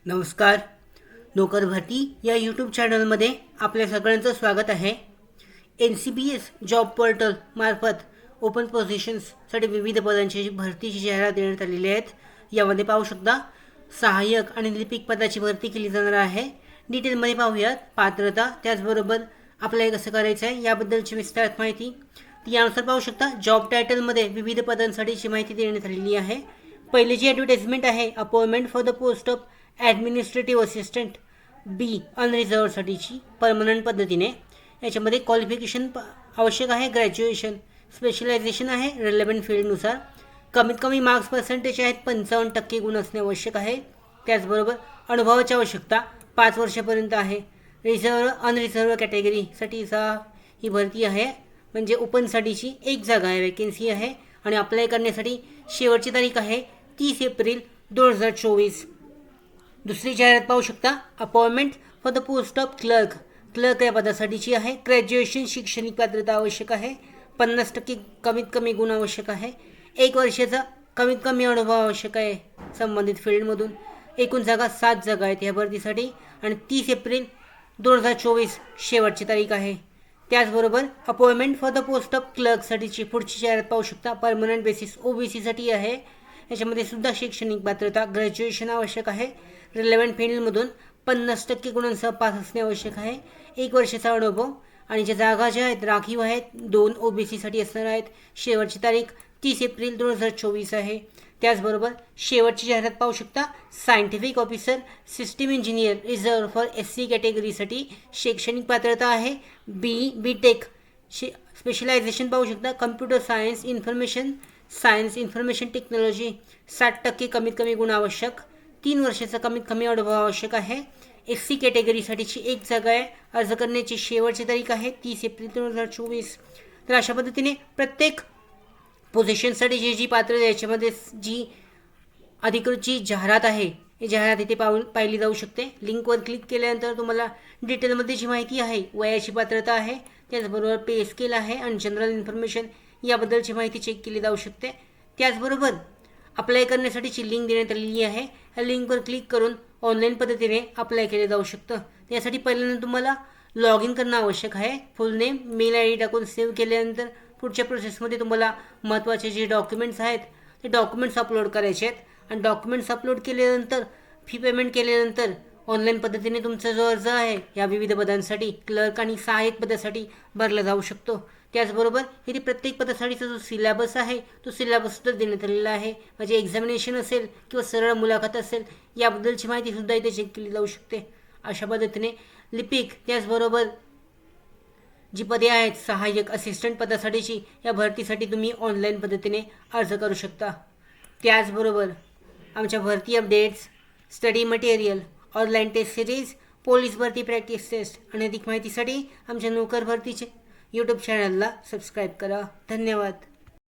नमस्कार. नोकर भरती या यूट्यूब चॅनलमध्ये आपल्या सगळ्यांचं स्वागत आहे. NCBS जॉब पोर्टल मार्फत ओपन पोझिशन्ससाठी विविध पदांची भरतीची जाहिरात देण्यात आलेली आहेत. यामध्ये पाहू शकता सहाय्यक आणि लिपिक पदाची भरती केली जाणार आहे. डिटेलमध्ये पाहूयात. पात्रता, त्याचबरोबर अप्लाय कसं करायचं आहे याबद्दलची विस्तारित माहिती. यानुसार पाहू शकता जॉब टायटलमध्ये विविध पदांसाठीची माहिती देण्यात आलेली आहे. पहिली जी ॲडव्हर्टाइजमेंट आहे, appointment for the post of administrative assistant B अनरिझर्वसाठीची परमनंट पद्धतीने. याच्यामध्ये क्वालिफिकेशन आवश्यक आहे, ग्रॅज्युएशन, स्पेशलायझेशन आहे रिलेव्हंट फील्डनुसार. कमीत कमी मार्क्स पर्सेंटेज आहेत 55% गुण असणे आवश्यक आहे. त्याचबरोबर अनुभवाची आवश्यकता 5 वर्षापर्यंत आहे. रिझर्व अनरिझर्व कॅटेगरीसाठीचा ही भरती आहे, म्हणजे ओपनसाठीची एक जागा आहे, वॅकेन्सी आहे. आणि अप्लाय करण्यासाठी शेवटची तारीख आहे 30 एप्रिल 2024. दुसरी जाहिरात पाहू शकता, appointment for the post of clerk या पदासाठीची आहे. ग्रॅज्युएशन शैक्षणिक पात्रता आवश्यक आहे. 50% कमीत कमी गुण आवश्यक आहे. 1 वर्षाचा कमीत कमी अनुभव आवश्यक आहे संबंधित फील्डमधून. एकूण जागा 7 जागा आहेत या भरतीसाठी आणि 30 एप्रिल 2024 शेवटची तारीख आहे. त्याचबरोबर appointment for the post of क्लर्कसाठीची पुढची जाहिरात पाहू शकता, परमनंट बेसिस OBCसाठी आहे. याच्यामध्ये सुद्धा शैक्षणिक पात्रता ग्रॅज्युएशन आवश्यक आहे. रिलेव्हंट फील्डमधून 50% गुणांसह पास असणे आवश्यक आहे. 1 वर्षाचा अनुभव आणि ज्या जागा ज्या आहेत राखीव आहेत 2 OBCसाठी असणार आहेत. शेवटची तारीख 30 एप्रिल 2024 आहे. त्याचबरोबर शेवटची जाहिरात पाहू शकता, scientific officer system engineer reserve for SC कॅटेगरीसाठी शैक्षणिक पात्रता आहे BTech. स्पेशलायझेशन पाहू शकता, कम्प्युटर सायन्स, इन्फॉर्मेशन टेक्नॉलॉजी. 60% कमीत कमी गुण आवश्यक. 3 वर्षाचा कमीत कमी अनुभव आवश्यक आहे. SC कॅटेगरीसाठीची एक जागा आहे. अर्ज करण्याची शेवटची तारीख आहे 30 एप्रिल 2024. तर अशा पद्धतीने प्रत्येक पोझिशनसाठी जी पात्रता याच्यामध्ये जी अधिकृतची जाहिरात आहे ही जाहिरात इथे पाहिली जाऊ शकते. लिंकवर क्लिक केल्यानंतर तुम्हाला डिटेलमध्ये जी माहिती आहे, वयाची पात्रता आहे, त्याचबरोबर पे स्केल आहे आणि जनरल इन्फॉर्मेशन याबद्दलची माहिती चेक केली जाऊ शकते. त्याचबरोबर अप्लाय करण्यासाठीची लिंक देण्यात आलेली आहे. या लिंकवर क्लिक करून ऑनलाईन पद्धतीने अप्लाय केले जाऊ शकतं. त्यासाठी पहिल्यांदा तुम्हाला लॉग इन करणं आवश्यक आहे. फुल नेम, मेल ID टाकून सेव्ह केल्यानंतर पुढच्या प्रोसेसमध्ये तुम्हाला महत्त्वाचे जे डॉक्युमेंट्स आहेत ते डॉक्युमेंट्स अपलोड करायचे आहेत. आणि डॉक्युमेंट्स अपलोड केल्यानंतर फी पेमेंट केल्यानंतर ऑनलाईन पद्धतीने तुमचा जो अर्ज आहे या विविध पदांसाठी क्लर्क आणि सहाय्यक पदासाठी भरला जाऊ शकतो. त्याचबरोबर इथे प्रत्येक पदासाठीचा जो सिलेबस आहे तो सिलेबससुद्धा देण्यात आलेला आहे. म्हणजे एक्झामिनेशन असेल किंवा सरळ मुलाखत असेल याबद्दलची माहितीसुद्धा इथे चेक केली जाऊ शकते. अशा पद्धतीने लिपिक, त्याचबरोबर जी पदे आहेत सहाय्यक असिस्टंट पदासाठीची या भरतीसाठी तुम्ही ऑनलाईन पद्धतीने अर्ज करू शकता. त्याचबरोबर आमच्या भरती updates, study material, online test series, police भरती प्रॅक्टिस टेस्ट आणि अधिक माहितीसाठी आमच्या नोकर भरतीचे यूट्यूब चॅनलला सबस्क्राईब करा. धन्यवाद.